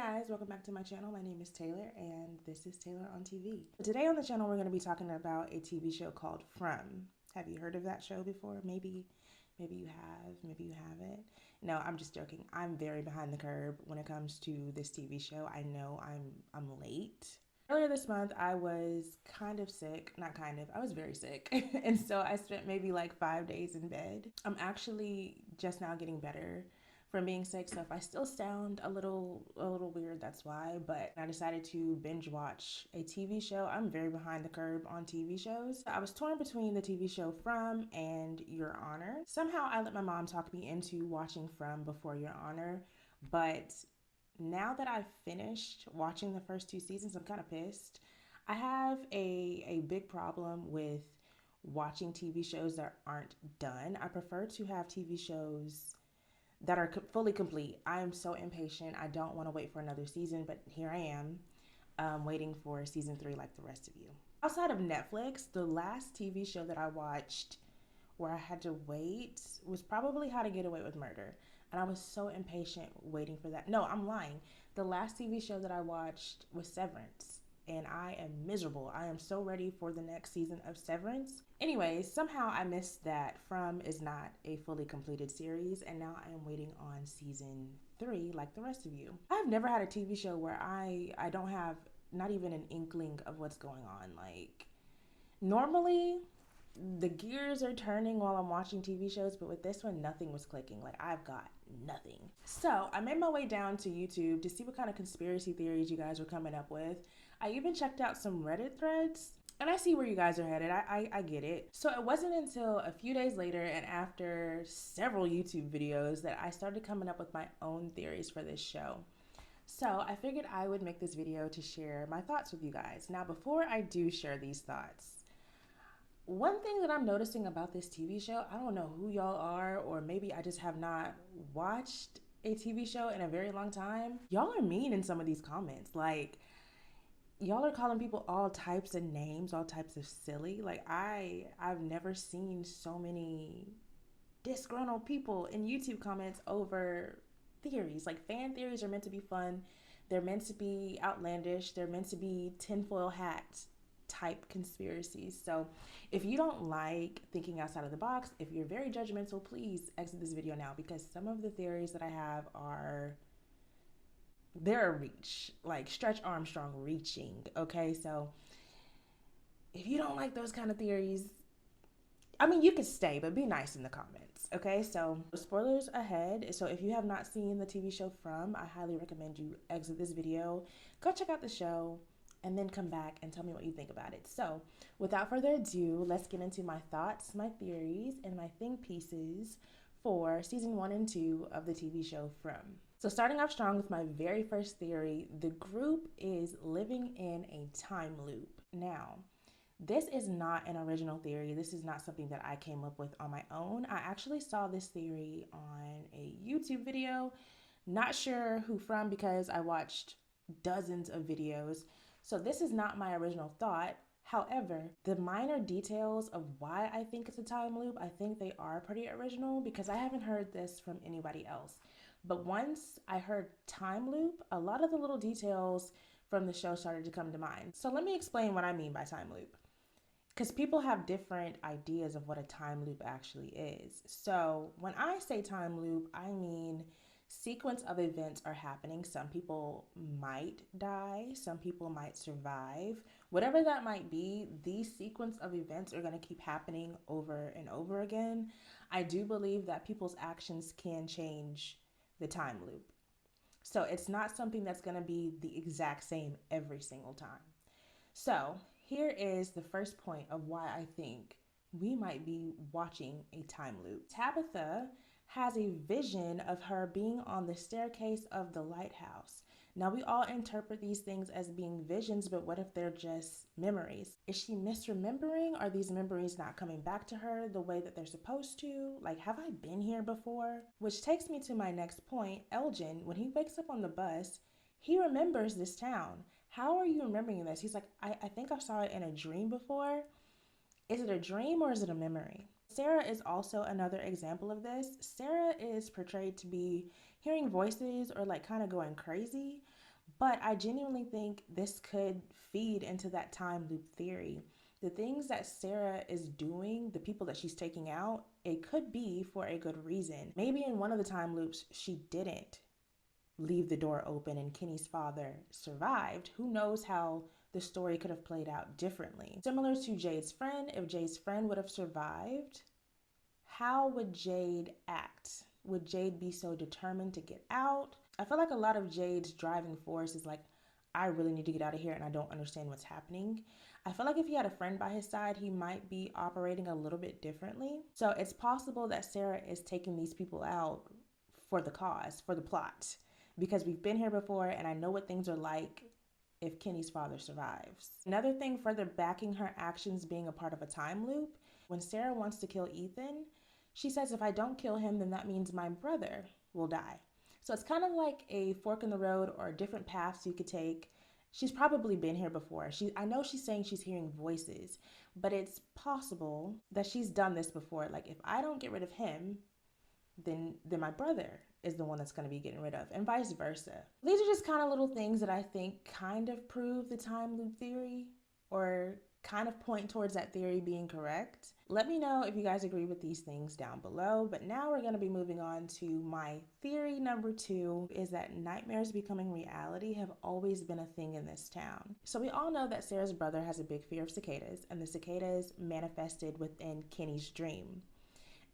guys, welcome back to my channel. My name is Taylor and this is Taylor on TV. Today on the channel we're going to be talking about a TV show called From. Have you heard of that show before? Maybe you have, maybe you haven't. No, I'm just joking. I'm very behind the curve when it comes to this TV show. I know I'm late. Earlier this month I was kind of sick, not kind of, I was very sick. And so I spent maybe like 5 days in bed. I'm actually just now getting better from being sick, so if I still sound a little weird, that's why. But I decided to binge watch a TV show. I'm very behind the curve on TV shows. I was torn between the TV show From and Your Honor. Somehow I let my mom talk me into watching From before Your Honor, but now that I've finished watching the first 2 seasons, I'm kind of pissed. I have a big problem with watching TV shows that aren't done. I prefer to have TV shows that are fully complete. I am so impatient. I don't want to wait for another season, but here I am waiting for season 3 like the rest of you. Outside of Netflix, the last TV show that I watched where I had to wait was probably How to Get Away with Murder. And I was so impatient waiting for that. No, I'm lying. The last TV show that I watched was Severance. And I am miserable. I am so ready for the next season of Severance. Anyways, somehow I missed that From is not a fully completed series, and now I am waiting on season 3 like the rest of you. I've never had a TV show where I don't have not even an inkling of what's going on. Like, normally the gears are turning while I'm watching TV shows, but with this one, nothing was clicking. Like, I've got nothing. So I made my way down to YouTube to see what kind of conspiracy theories you guys were coming up with. I even checked out some Reddit threads, and I see where you guys are headed. I get it. So it wasn't until a few days later and after several YouTube videos that I started coming up with my own theories for this show. So I figured I would make this video to share my thoughts with you guys. Now, before I do share these thoughts, one thing that I'm noticing about this TV show, I don't know who y'all are, or maybe I just have not watched a TV show in a very long time. Y'all are mean in some of these comments. Like, y'all are calling people all types of names, all types of silly. Like, I've never seen so many disgruntled people in YouTube comments over theories. Like, fan theories are meant to be fun. They're meant to be outlandish. They're meant to be tinfoil hat type conspiracies. So if you don't like thinking outside of the box, if you're very judgmental, please exit this video now, because some of the theories that I have they're a reach, like Stretch Armstrong reaching. Okay, so if you don't like those kind of theories, I mean, you can stay, but be nice in the comments. Okay, so spoilers ahead. So if you have not seen the TV show From, I highly recommend you exit this video, go check out the show, and then come back and tell me what you think about it. So without further ado, let's get into my thoughts, my theories, and my think pieces for season 1 and 2 of the TV show From. So starting off strong with my very first theory, the group is living in a time loop. Now, this is not an original theory. This is not something that I came up with on my own. I actually saw this theory on a YouTube video. Not sure who from, because I watched dozens of videos. So this is not my original thought. However, the minor details of why I think it's a time loop, I think they are pretty original, because I haven't heard this from anybody else. But once I heard time loop, a lot of the little details from the show started to come to mind. So let me explain what I mean by time loop, because people have different ideas of what a time loop actually is. So when I say time loop, I mean sequence of events are happening. Some people might die, some people might survive. Whatever that might be, these sequence of events are going to keep happening over and over again. I do believe that people's actions can change the time loop. So it's not something that's going to be the exact same every single time. So here is the first point of why I think we might be watching a time loop. Tabitha has a vision of her being on the staircase of the lighthouse. Now, we all interpret these things as being visions, but what if they're just memories? Is she misremembering? Are these memories not coming back to her the way that they're supposed to? Like, have I been here before? Which takes me to my next point. Elgin, when he wakes up on the bus, he remembers this town. How are you remembering this? He's like, I think I saw it in a dream before. Is it a dream or is it a memory? Sarah is also another example of this. Sarah is portrayed to be hearing voices or like kind of going crazy, But I genuinely think this could feed into that time loop theory. The things that Sarah is doing, the people that she's taking out, it could be for a good reason. Maybe in one of the time loops, she didn't leave the door open and Kenny's father survived. Who knows how the story could have played out differently. Similar to Jade's friend, if Jade's friend would have survived, how would Jade act? Would Jade be so determined to get out? I feel like a lot of Jade's driving force is like, I really need to get out of here and I don't understand what's happening. I feel like if he had a friend by his side, he might be operating a little bit differently. So it's possible that Sarah is taking these people out for the cause, for the plot, because we've been here before and I know what things are like if Kenny's father survives. Another thing further backing her actions being a part of a time loop, when Sarah wants to kill Ethan, she says, if I don't kill him, then that means my brother will die. So it's kind of like a fork in the road or different paths you could take. She's probably been here before. I know she's saying she's hearing voices, but it's possible that she's done this before. Like, if I don't get rid of him, then my brother is the one that's going to be getting rid of, and vice versa. These are just kind of little things that I think kind of prove the time loop theory, or kind of point towards that theory being correct. Let me know if you guys agree with these things down below. But now we're going to be moving on to my theory number 2, is that nightmares becoming reality have always been a thing in this town. So we all know that Sarah's brother has a big fear of cicadas, and the cicadas manifested within Kenny's dream.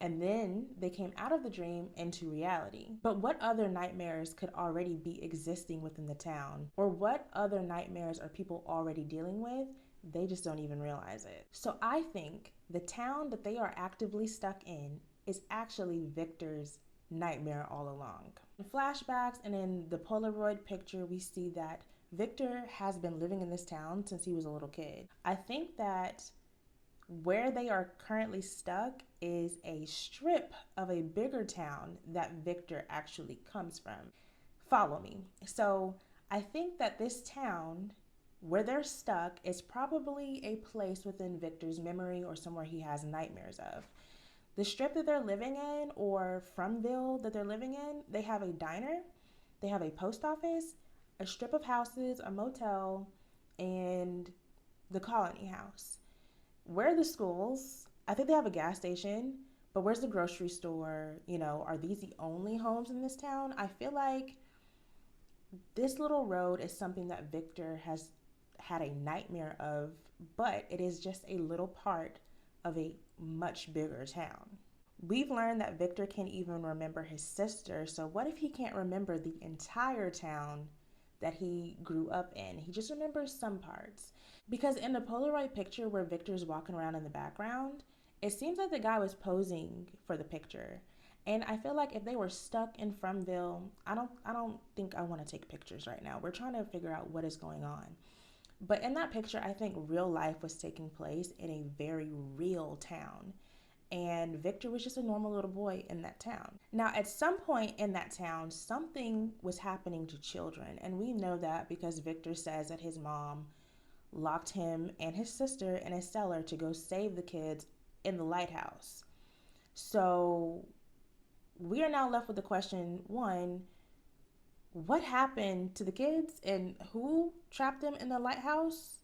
And then they came out of the dream into reality. But what other nightmares could already be existing within the town? Or what other nightmares are people already dealing with? They just don't even realize it. So I think the town that they are actively stuck in is actually Victor's nightmare all along. In flashbacks and in the Polaroid picture, we see that Victor has been living in this town since he was a little kid. I think that where they are currently stuck is a strip of a bigger town that Victor actually comes from. Follow me. So I think that this town where they're stuck is probably a place within Victor's memory or somewhere he has nightmares of. The strip that they're living in, or Fromville that they're living in, they have a diner, they have a post office, a strip of houses, a motel, and the Colony House. Where are the schools? I think they have a gas station, but where's the grocery store? You know, are these the only homes in this town? I feel like this little road is something that Victor has had a nightmare of, but it is just a little part of a much bigger town. We've learned that Victor can't even remember his sister, so what if he can't remember the entire town that he grew up in? He just remembers some parts. Because in the Polaroid picture where Victor's walking around in the background, it seems like the guy was posing for the picture. And I feel like if they were stuck in Fromville, I don't think I want to take pictures right now. We're trying to figure out what is going on. But in that picture, I think real life was taking place in a very real town. And Victor was just a normal little boy in that town. Now, at some point in that town, something was happening to children. And we know that because Victor says that his mom locked him and his sister in a cellar to go save the kids in the lighthouse. So we are now left with the question, 1, what happened to the kids and who trapped them in the lighthouse?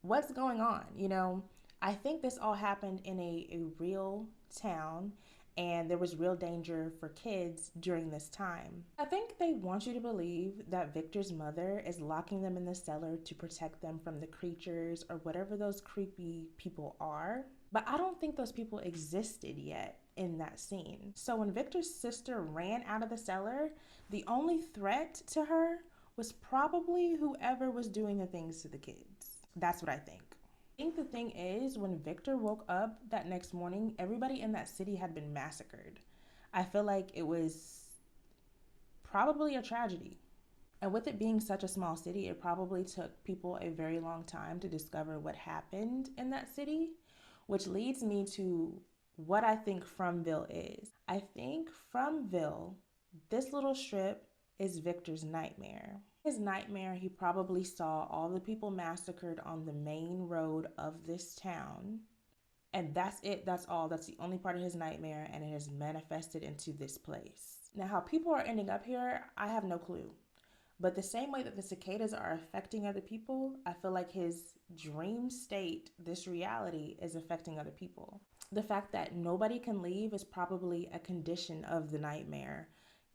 What's going on? You know, I think this all happened in a real town, and there was real danger for kids during this time. I think they want you to believe that Victor's mother is locking them in the cellar to protect them from the creatures or whatever those creepy people are. But I don't think those people existed yet in that scene. So when Victor's sister ran out of the cellar, the only threat to her was probably whoever was doing the things to the kids. That's what I think. I think the thing is, when Victor woke up that next morning, everybody in that city had been massacred. I feel like it was probably a tragedy. And with it being such a small city, it probably took people a very long time to discover what happened in that city, which leads me to what I think Fromville is. I think Fromville, this little strip, is Victor's nightmare. His nightmare, he probably saw all the people massacred on the main road of this town. And that's it, that's all. That's the only part of his nightmare, and it has manifested into this place. Now, how people are ending up here, I have no clue. But the same way that the cicadas are affecting other people, I feel like his dream state, this reality, is affecting other people. The fact that nobody can leave is probably a condition of the nightmare.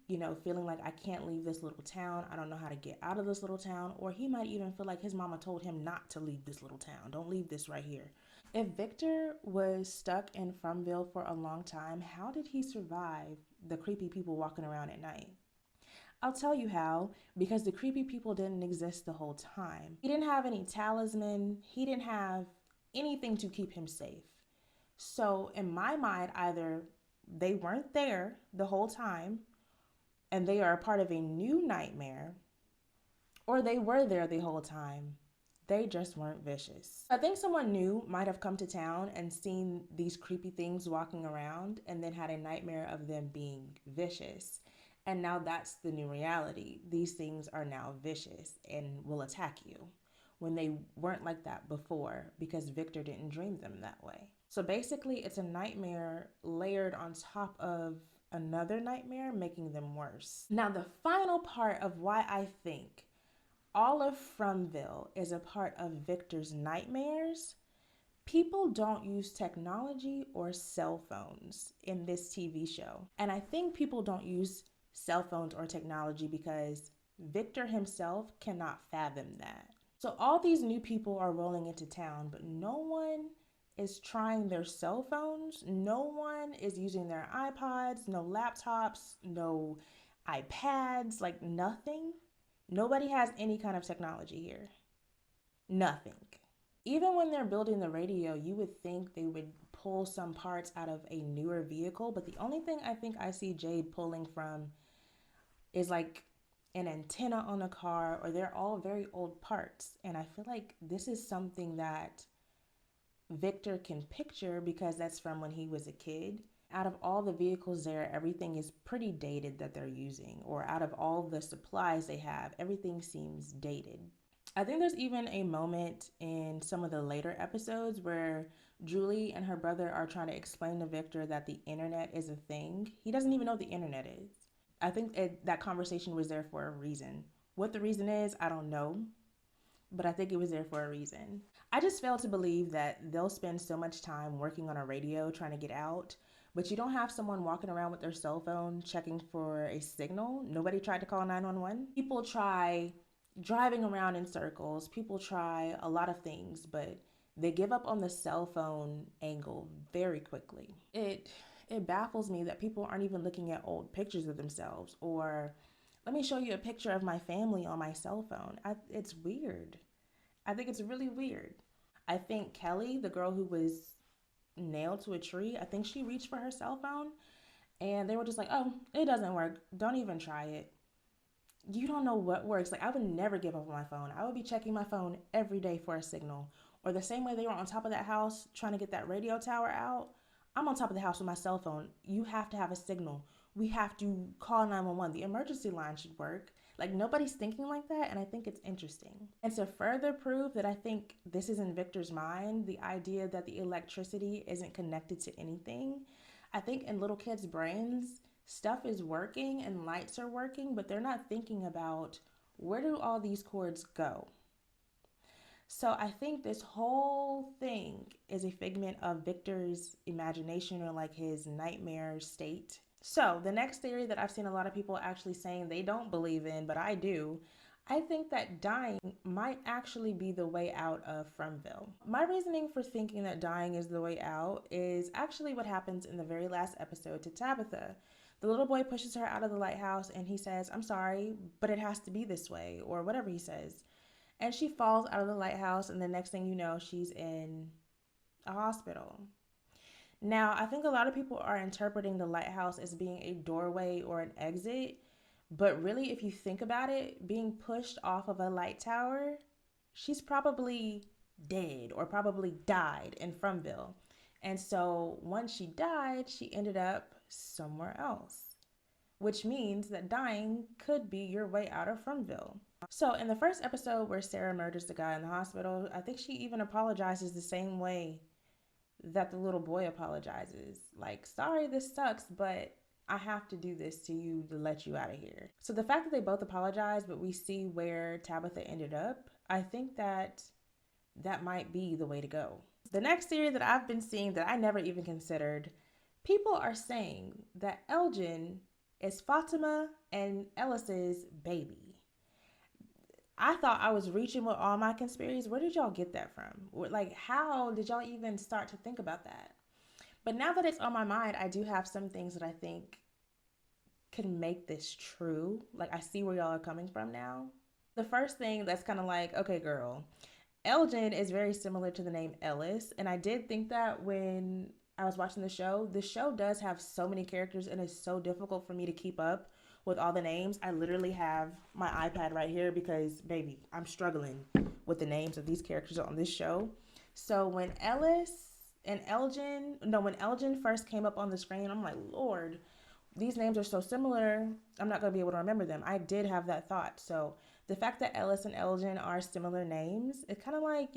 You know, feeling like I can't leave this little town. I don't know how to get out of this little town. Or he might even feel like his mama told him not to leave this little town. Don't leave this right here. If Victor was stuck in Frumville for a long time, how did he survive the creepy people walking around at night? I'll tell you how, because the creepy people didn't exist the whole time. He didn't have any talisman, he didn't have anything to keep him safe. So in my mind, either they weren't there the whole time and they are a part of a new nightmare, or they were there the whole time. They just weren't vicious. I think someone new might have come to town and seen these creepy things walking around and then had a nightmare of them being vicious. And now that's the new reality. These things are now vicious and will attack you when they weren't like that before because Victor didn't dream them that way. So basically, it's a nightmare layered on top of another nightmare, making them worse. Now, the final part of why I think all of Frumville is a part of Victor's nightmares, people don't use technology or cell phones in this TV show. And I think people don't use cell phones or technology because Victor himself cannot fathom that. So all these new people are rolling into town, but no one is trying their cell phones. No one is using their iPods, no laptops, no iPads, like nothing. Nobody has any kind of technology here. Nothing. Even when they're building the radio, you would think they would pull some parts out of a newer vehicle, but the only thing I think I see Jade pulling from is like an antenna on a car, or they're all very old parts. And I feel like this is something that Victor can picture because that's from when he was a kid. Out of all the vehicles there, everything is pretty dated that they're using, or out of all the supplies they have, everything seems dated. I think there's even a moment in some of the later episodes where Julie and her brother are trying to explain to Victor that the internet is a thing. He doesn't even know what the internet is. I think that conversation was there for a reason. What the reason is, I don't know, but I think it was there for a reason. I just fail to believe that they'll spend so much time working on a radio trying to get out, but you don't have someone walking around with their cell phone checking for a signal. Nobody tried to call 911. People try driving around in circles. People try a lot of things, but they give up on the cell phone angle very quickly. It baffles me that people aren't even looking at old pictures of themselves, or let me show you a picture of my family on my cell phone. It's weird. I think it's really weird. I think Kelly, the girl who was nailed to a tree, I think she reached for her cell phone and they were just like, oh, it doesn't work. Don't even try it. You don't know what works. Like, I would never give up on my phone. I would be checking my phone every day for a signal. Or the same way they were on top of that house trying to get that radio tower out, I'm on top of the house with my cell phone. You have to have a signal. We have to call 911. The emergency line should work. Like, nobody's thinking like that, and I think it's interesting. And to further prove that I think this is in Victor's mind, the idea that the electricity isn't connected to anything, I think in little kids' brains, stuff is working and lights are working, but they're not thinking about where do all these cords go? So I think this whole thing is a figment of Victor's imagination, or like his nightmare state. So the next theory that I've seen a lot of people actually saying they don't believe in, but I do, I think that dying might actually be the way out of Frumville. My reasoning for thinking that dying is the way out is actually what happens in the very last episode to Tabitha. The little boy pushes her out of the lighthouse and he says, I'm sorry, but it has to be this way, or whatever he says. And she falls out of the lighthouse, and the next thing you know, she's in a hospital. Now, I think a lot of people are interpreting the lighthouse as being a doorway or an exit, but really, if you think about it, being pushed off of a light tower, she's probably dead or probably died in Frumville. And so once she died, she ended up somewhere else, which means that dying could be your way out of Frumville. So in the first episode where Sarah murders the guy in the hospital, I think she even apologizes the same way that the little boy apologizes. Like, sorry, this sucks, but I have to do this to you to let you out of here. So the fact that they both apologize, but we see where Tabitha ended up, I think that that might be the way to go. The next theory that I've been seeing that I never even considered, people are saying that Elgin is Fatima and Ellis's baby. I thought I was reaching with all my conspiracies. Where did y'all get that from? Like, how did y'all even start to think about that? But now that it's on my mind, I do have some things that I think can make this true. Like, I see where y'all are coming from now. The first thing that's kind of like, okay, girl, Elgin is very similar to the name Ellis. And I did think that when I was watching the show. The show does have so many characters and it's so difficult for me to keep up with all the names. I literally have my iPad right here because, baby, I'm struggling with the names of these characters on this show. So when when Elgin first came up on the screen, I'm like, Lord, these names are so similar, I'm not going to be able to remember them. I did have that thought. So the fact that Ellis and Elgin are similar names, it's kind of like,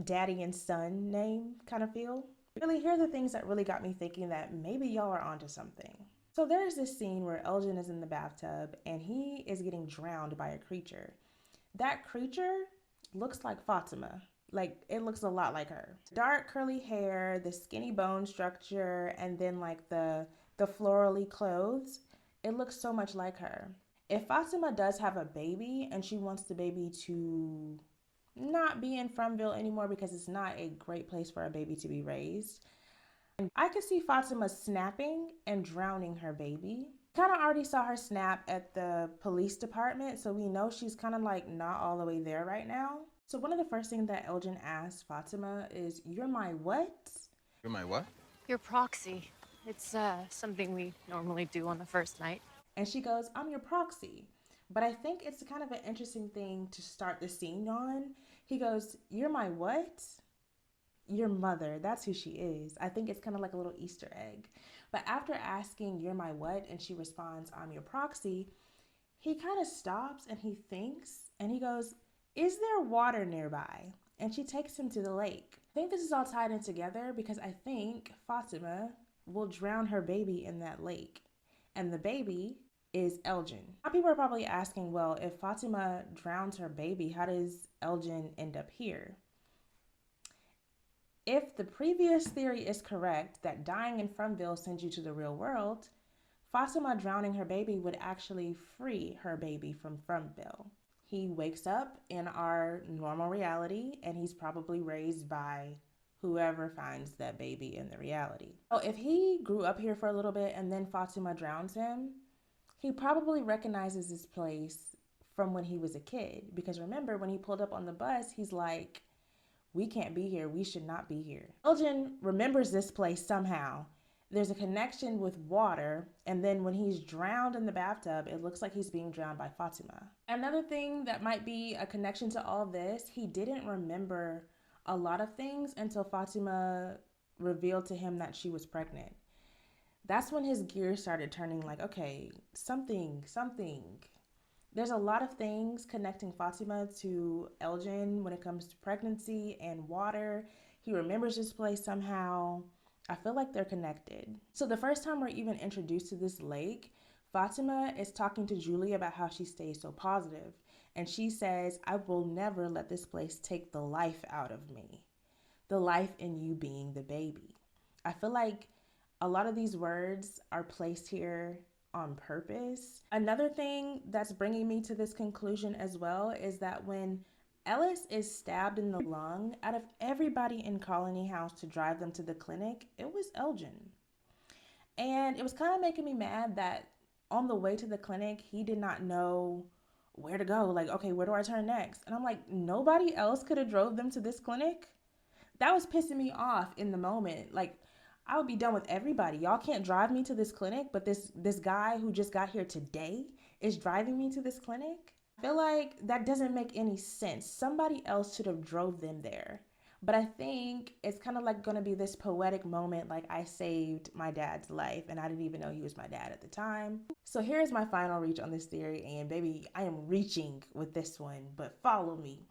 daddy and son name kind of feel. Really, here are the things that really got me thinking that maybe y'all are onto something. So there's this scene where Elgin is in the bathtub and he is getting drowned by a creature. That creature looks like Fatima. Like, it looks a lot like her. Dark curly hair, the skinny bone structure, and then like the florally clothes. It looks so much like her. If Fatima does have a baby and she wants the baby to not be in Fromville anymore because it's not a great place for a baby to be raised, I could see Fatima snapping and drowning her baby. Kind of already saw her snap at the police department, so we know she's kind of like not all the way there right now. So one of the first things that Elgin asked Fatima is, "You're my what?" You're my what? Your proxy. It's something we normally do on the first night. And she goes, "I'm your proxy." But I think it's kind of an interesting thing to start the scene on. He goes, "You're my what?" Your mother. That's who she is. I think it's kind of like a little Easter egg. But after asking, "You're my what?" and she responds, "I'm your proxy," he kind of stops and he thinks and he goes, "Is there water nearby?" And she takes him to the lake. I think this is all tied in together because I think Fatima will drown her baby in that lake. And the baby is Elgin. Now people are probably asking, well, if Fatima drowns her baby, how does Elgin end up here? If the previous theory is correct, that dying in Fromville sends you to the real world, Fatima drowning her baby would actually free her baby from Fromville. He wakes up in our normal reality and he's probably raised by whoever finds that baby in the reality. So if he grew up here for a little bit and then Fatima drowns him, he probably recognizes this place from when he was a kid. Because remember, when he pulled up on the bus, he's like, "We can't be here. We should not be here." Elgin remembers this place somehow. There's a connection with water, and then when he's drowned in the bathtub, it looks like he's being drowned by Fatima. Another thing that might be a connection to all this, he didn't remember a lot of things until Fatima revealed to him that she was pregnant. That's when his gears started turning like, okay, something. There's a lot of things connecting Fatima to Elgin when it comes to pregnancy and water. He remembers this place somehow. I feel like they're connected. So the first time we're even introduced to this lake, Fatima is talking to Julie about how she stays so positive. And she says, "I will never let this place take the life out of me. The life in you being the baby." I feel like a lot of these words are placed here on purpose. Another thing that's bringing me to this conclusion as well is that when Ellis is stabbed in the lung, out of everybody in Colony House to drive them to the clinic, it was Elgin. And it was kind of making me mad that on the way to the clinic, he did not know where to go. Like, okay, where do I turn next? And I'm like, nobody else could have drove them to this clinic? That was pissing me off in the moment. Like, I would be done with everybody. Y'all can't drive me to this clinic, but this guy who just got here today is driving me to this clinic? I feel like that doesn't make any sense. Somebody else should have drove them there. But I think it's kind of like going to be this poetic moment, like I saved my dad's life and I didn't even know he was my dad at the time. So here's my final reach on this theory, and baby, I am reaching with this one, but follow me.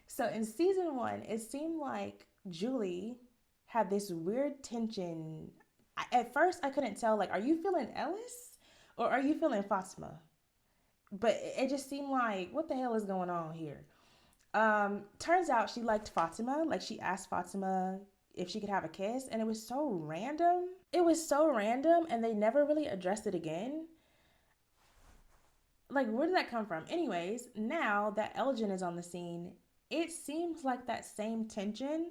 So in season 1, it seemed like Julie had this weird tension At first I couldn't tell, like, are you feeling Ellis or are you feeling Fatima? But it just seemed like, what the hell is going on here? Turns out she liked Fatima. Like, she asked Fatima if she could have a kiss, and it was so random. It was so random, and they never really addressed it again. Like, where did that come from? Anyways, now that Elgin is on the scene, it seems like that same tension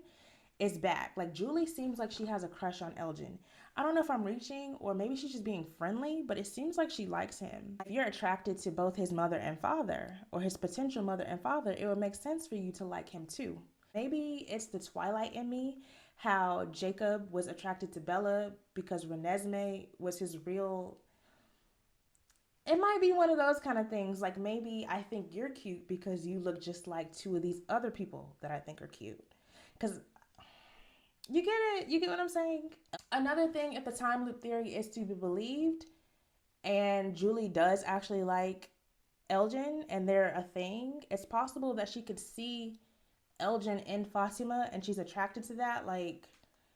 is back. Like, Julie seems like she has a crush on Elgin. I don't know if I'm reaching or maybe she's just being friendly, but it seems like she likes him. If you're attracted to both his mother and father, or his potential mother and father, it would make sense for you to like him too. Maybe it's the Twilight in me, how Jacob was attracted to Bella because Renesmee was his real. It might be one of those kind of things. Like, maybe I think you're cute because you look just like two of these other people that I think are cute. Because you get it? You get what I'm saying? Another thing, if the time loop theory is to be believed, and Julie does actually like Elgin and they're a thing, it's possible that she could see Elgin in Fatima and she's attracted to that. Like,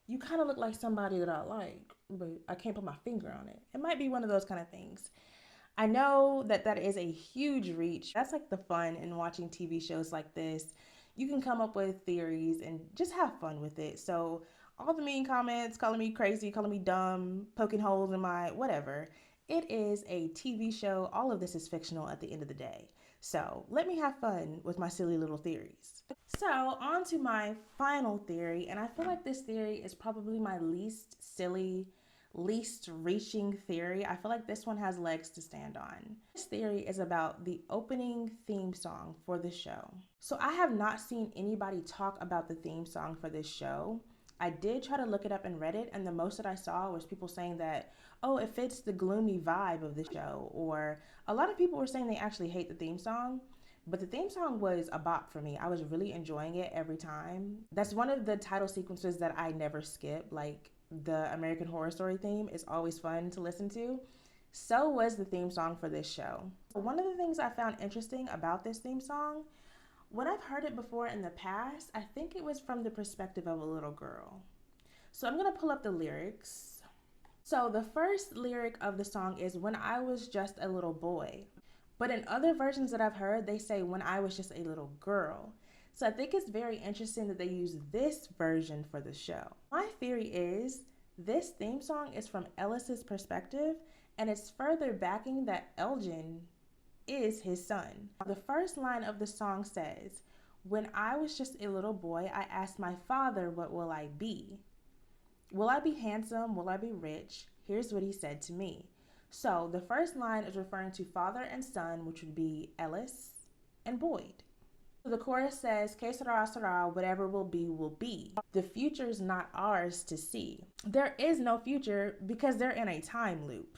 you kind of look like somebody that I like, but I can't put my finger on it. It might be one of those kind of things. I know that that is a huge reach. That's like the fun in watching TV shows like this. You can come up with theories and just have fun with it. So all the mean comments, calling me crazy, calling me dumb, poking holes in my whatever, it is a TV show. All of this is fictional at the end of the day. So let me have fun with my silly little theories. So on to my final theory, and I feel like this theory is probably my least silly, least reaching theory. I feel like this one has legs to stand on. This theory is about the opening theme song for the show. So I have not seen anybody talk about the theme song for this show. I did try to look it up in Reddit, and the most that I saw was people saying that, oh, it fits the gloomy vibe of the show, or a lot of people were saying they actually hate the theme song. But the theme song was a bop for me. I was really enjoying it every time. That's one of the title sequences that I never skip. Like, the American Horror Story theme is always fun to listen to. So was the theme song for this show. One of the things I found interesting about this theme song, when I've heard it before in the past, I think it was from the perspective of a little girl. So I'm gonna pull up the lyrics. So the first lyric of the song is, "When I was just a little boy." But in other versions that I've heard, they say, "When I was just a little girl." So I think it's very interesting that they use this version for the show. My theory is this theme song is from Ellis's perspective, and it's further backing that Elgin is his son. The first line of the song says, "When I was just a little boy, I asked my father, what will I be? Will I be handsome? Will I be rich? Here's what he said to me." So the first line is referring to father and son, which would be Ellis and Boyd. The chorus says, "Que sera, sera, whatever will be, will be. The future's not ours to see." There is no future because they're in a time loop.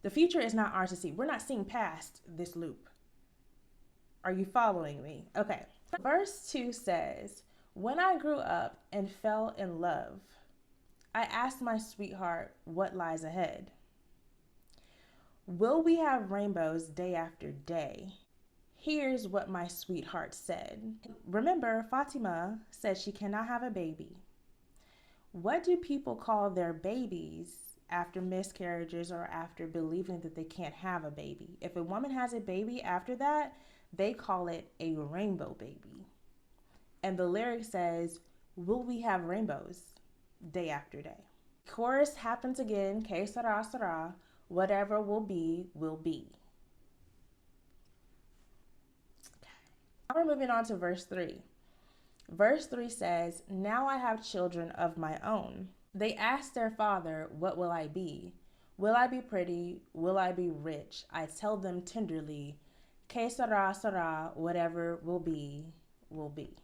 The future is not ours to see. We're not seeing past this loop. Are you following me? Okay. Verse 2 says, "When I grew up and fell in love, I asked my sweetheart what lies ahead. Will we have rainbows day after day? Here's what my sweetheart said." Remember, Fatima said she cannot have a baby. What do people call their babies after miscarriages or after believing that they can't have a baby? If a woman has a baby after that, they call it a rainbow baby. And the lyric says, "Will we have rainbows day after day?" Chorus happens again, "Que sera, sera, whatever will be, will be." Now we're moving on to verse 3. Verse 3 says, "Now I have children of my own. They asked their father, what will I be? Will I be pretty? Will I be rich? I tell them tenderly, que sera, sera, whatever will be, will be."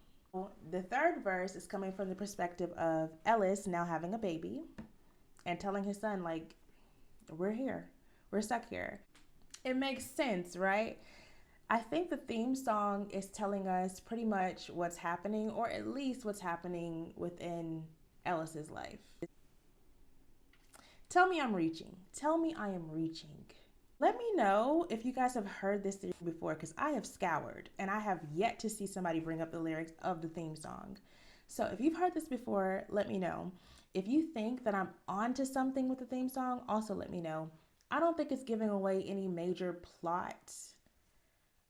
The third verse is coming from the perspective of Ellis now having a baby and telling his son, like, we're here. We're stuck here. It makes sense, right? I think the theme song is telling us pretty much what's happening, or at least what's happening within Ellis's life. Tell me I'm reaching. Tell me I am reaching. Let me know if you guys have heard this theory before, because I have scoured and I have yet to see somebody bring up the lyrics of the theme song. So if you've heard this before, let me know. If you think that I'm onto something with the theme song, also let me know. I don't think it's giving away any major plot,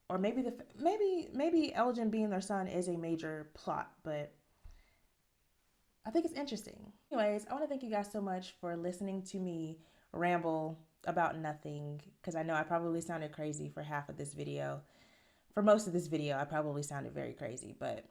or maybe Elgin being their son is a major plot, but I think it's interesting. Anyways, I want to thank you guys so much for listening to me ramble about nothing, because I know I probably sounded crazy for half of this video. For most of this video, I probably sounded very crazy, but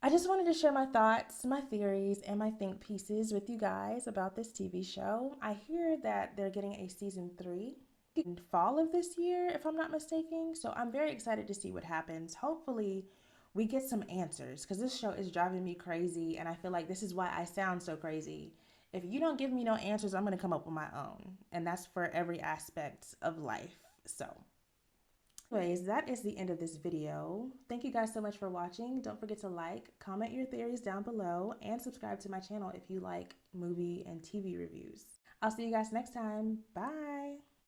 I just wanted to share my thoughts, my theories, and my think pieces with you guys about this TV show. I hear that they're getting a season 3 in fall of this year, if I'm not mistaken. So I'm very excited to see what happens. Hopefully we get some answers, because this show is driving me crazy, and I feel like this is why I sound so crazy. If you don't give me no answers, I'm going to come up with my own, and that's for every aspect of life. So anyways, that is the end of this video. Thank you guys so much for watching. Don't forget to like, comment your theories down below, and subscribe to my channel if you like movie and TV reviews. I'll see you guys next time. Bye.